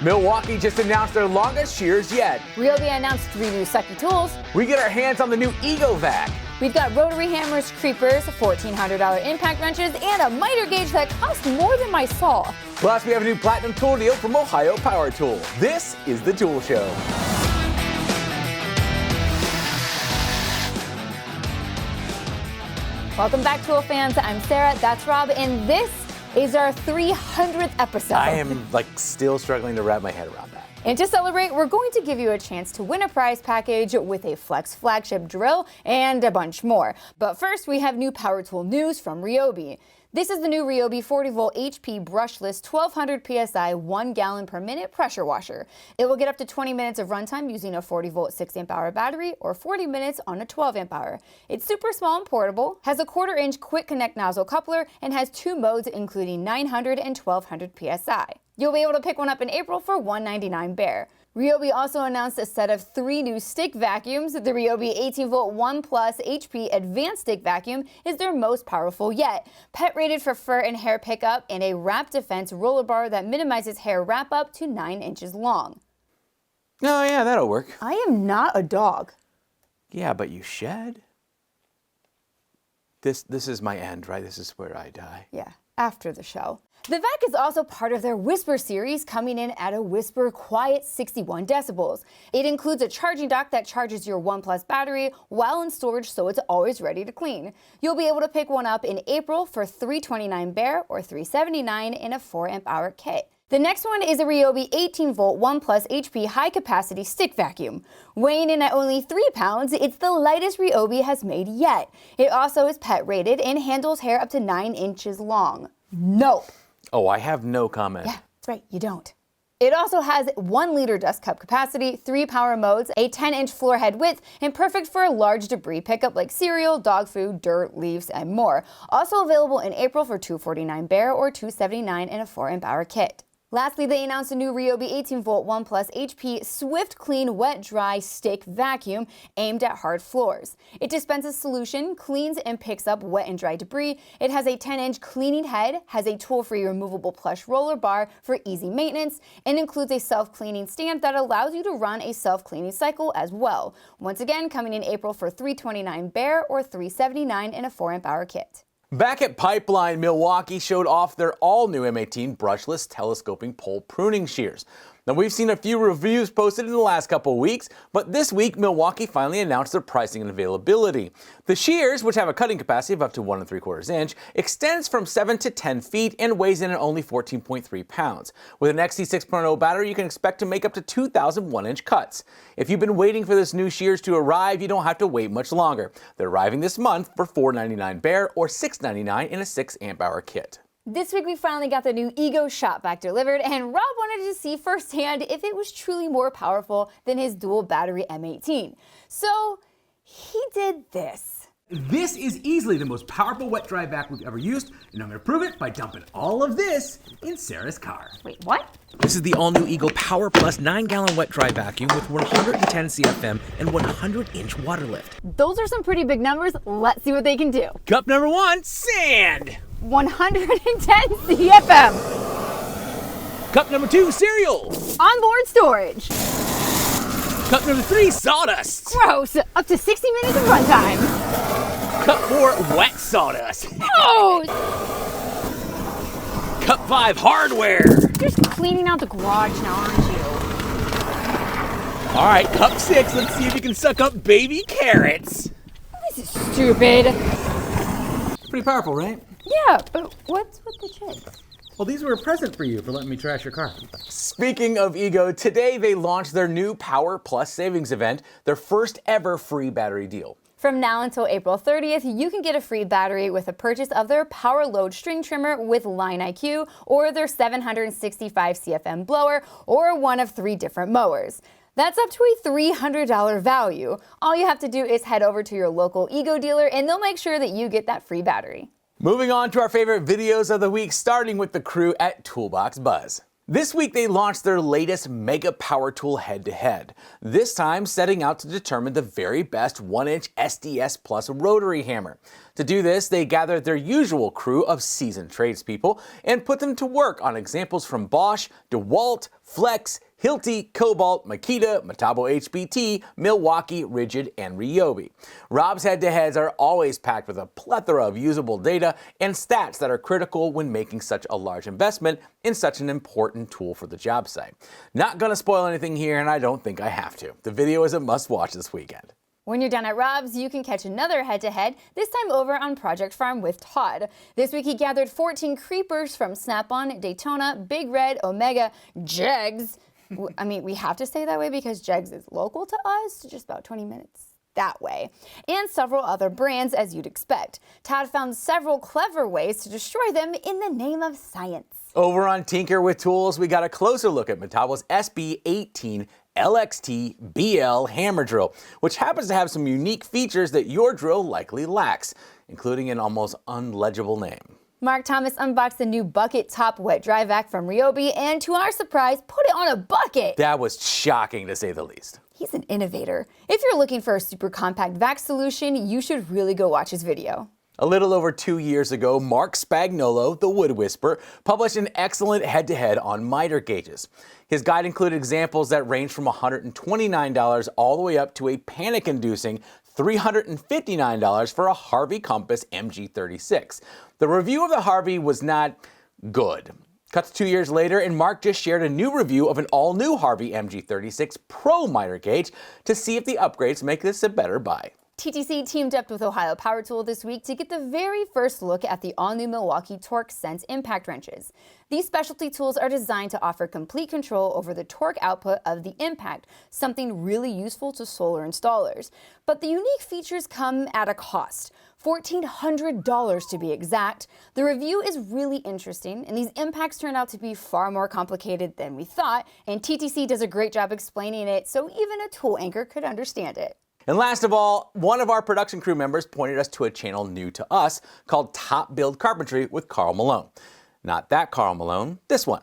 Milwaukee just announced their longest shears yet. Ryobi announced 3 new sucky tools. We get our hands on the new Ego Vac. We've got rotary hammers, creepers, $1,400 impact wrenches, and a miter gauge that costs more than my saw. Plus, we have a new platinum tool deal from Ohio Power Tool. This is the Tool Show. Welcome back, Tool fans. I'm Sarah, that's Rob, and this is our 300th episode. I am still struggling to wrap my head around that. And to celebrate, we're going to give you a chance to win a prize package with a Flex flagship drill and a bunch more. But first, we have new power tool news from Ryobi. This is the new Ryobi 40-volt HP brushless 1200 PSI 1 gallon per minute pressure washer. It will get up to 20 minutes of runtime using a 40-volt 6-amp-hour battery or 40 minutes on a 12-amp-hour. It's super small and portable, has a 1/4-inch quick connect nozzle coupler, and has 2 modes including 900 and 1200 PSI. You'll be able to pick one up in April for $199 bare. Ryobi also announced a set of 3 new stick vacuums. The Ryobi 18-volt 1 Plus HP Advanced Stick Vacuum is their most powerful yet. Pet rated for fur and hair pickup, and a wrap defense roller bar that minimizes hair wrap up to 9 inches long. Oh yeah, that'll work. I am not a dog. Yeah, but you shed. This is my end, right? This is where I die. Yeah, after the show. The vac is also part of their Whisper series, coming in at a Whisper Quiet 61 decibels. It includes a charging dock that charges your ONE+ battery while in storage, so it's always ready to clean. You'll be able to pick one up in April for $329 bare or $379 in a 4-amp-hour kit. The next one is a Ryobi 18-volt 1 Plus HP high-capacity stick vacuum. Weighing in at only 3 pounds, it's the lightest Ryobi has made yet. It also is pet rated and handles hair up to 9 inches long. Nope. Oh, I have no comment. Yeah, that's right, you don't. It also has 1 liter dust cup capacity, 3 power modes, a 10-inch floor head width, and perfect for large debris pickup like cereal, dog food, dirt, leaves, and more. Also available in April for $249 bare or $279 in a 4-amp-hour kit. Lastly, they announced a new Ryobi 18-volt 1 Plus HP Swift Clean Wet Dry Stick Vacuum aimed at hard floors. It dispenses solution, cleans and picks up wet and dry debris. It has a 10-inch cleaning head, has a tool-free removable plush roller bar for easy maintenance, and includes a self-cleaning stand that allows you to run a self-cleaning cycle as well. Once again, coming in April for $329 bare or $379 in a 4-amp-hour kit. Back at Pipeline, Milwaukee showed off their all-new M18 brushless telescoping pole pruning shears. Now, we've seen a few reviews posted in the last couple of weeks, but this week Milwaukee finally announced their pricing and availability. The shears, which have a cutting capacity of up to 1 3/4 inch, extends from 7 to 10 feet and weighs in at only 14.3 pounds. With an XC 6.0 battery, you can expect to make up to 2,000 1-inch cuts. If you've been waiting for this new shears to arrive, you don't have to wait much longer. They're arriving this month for $499 bare or $699 in a 6-amp-hour kit. This week we finally got the new Ego shot vac delivered, and Rob wanted to see firsthand if it was truly more powerful than his dual battery M18. So he did this. This is easily the most powerful wet dry vac we've ever used, and I'm going to prove it by dumping all of this in Sarah's car. Wait, what? This is the all-new Ego Power Plus 9-gallon wet dry vacuum with 110 CFM and 100-inch water lift. Those are some pretty big numbers. Let's see what they can do. Cup number 1, sand. 110 CFM. Cup number 2, cereal. Onboard storage. Cup number 3, sawdust. Gross. Up to 60 minutes of runtime. Cup 4, wet sawdust. Oh! Cup 5, hardware. You're just cleaning out the garage now, aren't you? All right, cup 6. Let's see if you can suck up baby carrots. This is stupid. Pretty powerful, right? Yeah, but what's with the chips? Well, these were a present for you for letting me trash your car. Speaking of Ego, today they launched their new Power Plus Savings event, their first ever free battery deal. From now until April 30th, you can get a free battery with a purchase of their Power Load string trimmer with Line IQ, or their 765 CFM blower, or one of 3 different mowers. That's up to a $300 value. All you have to do is head over to your local Ego dealer and they'll make sure that you get that free battery. Moving on to our favorite videos of the week, starting with the crew at Toolbox Buzz. This week they launched their latest mega power tool head-to-head, this time setting out to determine the very best 1-inch SDS Plus rotary hammer. To do this, they gathered their usual crew of seasoned tradespeople and put them to work on examples from Bosch, DeWalt, Flex, Hilti, Cobalt, Makita, Metabo HBT, Milwaukee, Rigid, and Ryobi. Rob's head-to-heads are always packed with a plethora of usable data and stats that are critical when making such a large investment in such an important tool for the job site. Not gonna spoil anything here, and I don't think I have to. The video is a must-watch this weekend. When you're done at Rob's, you can catch another head-to-head, this time over on Project Farm with Todd. This week he gathered 14 creepers from Snap-on, Daytona, Big Red, Omega, Jegs. I mean, we have to say that way because Jegs is local to us, just about 20 minutes that way, and several other brands as you'd expect. Todd found several clever ways to destroy them in the name of science. Over on Tinker with Tools, we got a closer look at Metabo's SB18 LXT BL hammer drill, which happens to have some unique features that your drill likely lacks, including an almost unlegible name. Mark Thomas unboxed the new bucket top wet dry vac from Ryobi and, to our surprise, put it on a bucket. That was shocking to say the least. He's an innovator. If you're looking for a super compact vac solution, you should really go watch his video. A little over 2 years ago, Mark Spagnuolo, the Wood Whisperer, published an excellent head-to-head on miter gauges. His guide included examples that range from $129 all the way up to a panic-inducing $359 for a Harvey Compass MG36. The review of the Harvey was not good. Cut to 2 years later, and Mark just shared a new review of an all-new Harvey MG36 Pro miter gauge to see if the upgrades make this a better buy. TTC teamed up with Ohio Power Tool this week to get the very first look at the all-new Milwaukee Torque Sense impact wrenches. These specialty tools are designed to offer complete control over the torque output of the impact, something really useful to solar installers. But the unique features come at a cost. $1,400 to be exact. The review is really interesting, and these impacts turned out to be far more complicated than we thought, and TTC does a great job explaining it so even a tool anchor could understand it. And last of all, one of our production crew members pointed us to a channel new to us called Top Build Carpentry with Carl Malone. Not that Carl Malone, this one.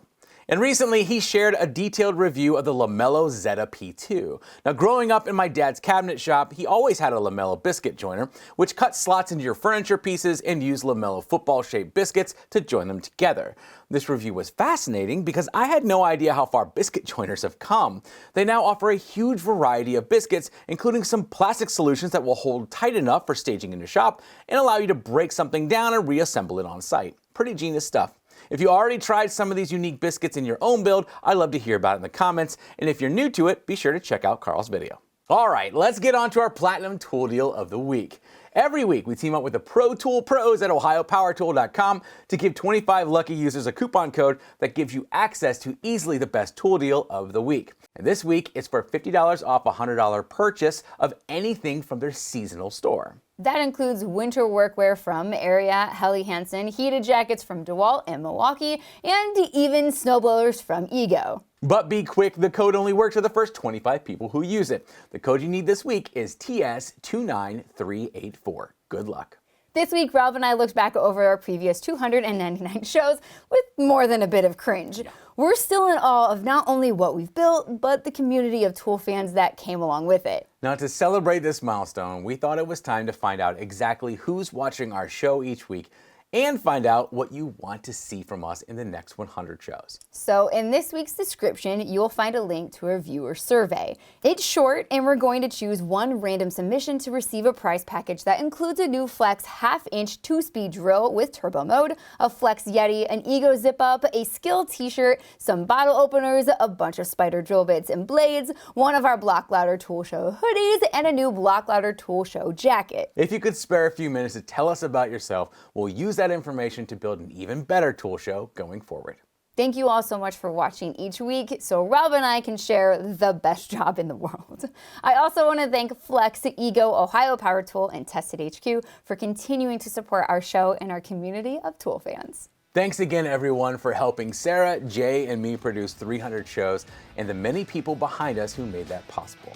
And recently he shared a detailed review of the Lamello Zeta P2. Now, growing up in my dad's cabinet shop, he always had a Lamello biscuit joiner, which cut slots into your furniture pieces and used Lamello football-shaped biscuits to join them together. This review was fascinating because I had no idea how far biscuit joiners have come. They now offer a huge variety of biscuits, including some plastic solutions that will hold tight enough for staging in your shop and allow you to break something down and reassemble it on site. Pretty genius stuff. If you already tried some of these unique biscuits in your own build, I'd love to hear about it in the comments. And if you're new to it, be sure to check out Carl's video. All right, let's get on to our Platinum Tool Deal of the Week. Every week, we team up with the Pro Tool Pros at OhioPowerTool.com to give 25 lucky users a coupon code that gives you access to easily the best tool deal of the week. And this week, it's for $50 off a $100 purchase of anything from their seasonal store. That includes winter workwear from Ariat, Helly Hansen, heated jackets from DeWalt and Milwaukee, and even snowblowers from Ego. But be quick, the code only works for the first 25 people who use it. The code you need this week is TS29384. Good luck. This week, Rob and I looked back over our previous 299 shows with more than a bit of cringe. We're still in awe of not only what we've built, but the community of tool fans that came along with it. Now, to celebrate this milestone, we thought it was time to find out exactly who's watching our show each week and find out what you want to see from us in the next 100 shows. So in this week's description, you'll find a link to a viewer survey. It's short, and we're going to choose one random submission to receive a prize package that includes a new Flex half-inch 2-speed drill with turbo mode, a Flex Yeti, an Ego zip-up, a SKIL t-shirt, some bottle openers, a bunch of spider drill bits and blades, one of our Block Louder Tool Show hoodies, and a new Block Louder Tool Show jacket. If you could spare a few minutes to tell us about yourself, we'll use that information to build an even better tool show going forward. Thank you all so much for watching each week so Rob and I can share the best job in the world. I also want to thank Flex, Ego, Ohio Power Tool, and TestedHQ for continuing to support our show and our community of tool fans. Thanks again, everyone, for helping Sarah, Jay, and me produce 300 shows and the many people behind us who made that possible.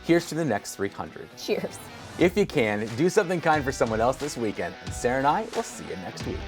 Here's to the next 300. Cheers. If you can, do something kind for someone else this weekend, and Sarah and I will see you next week.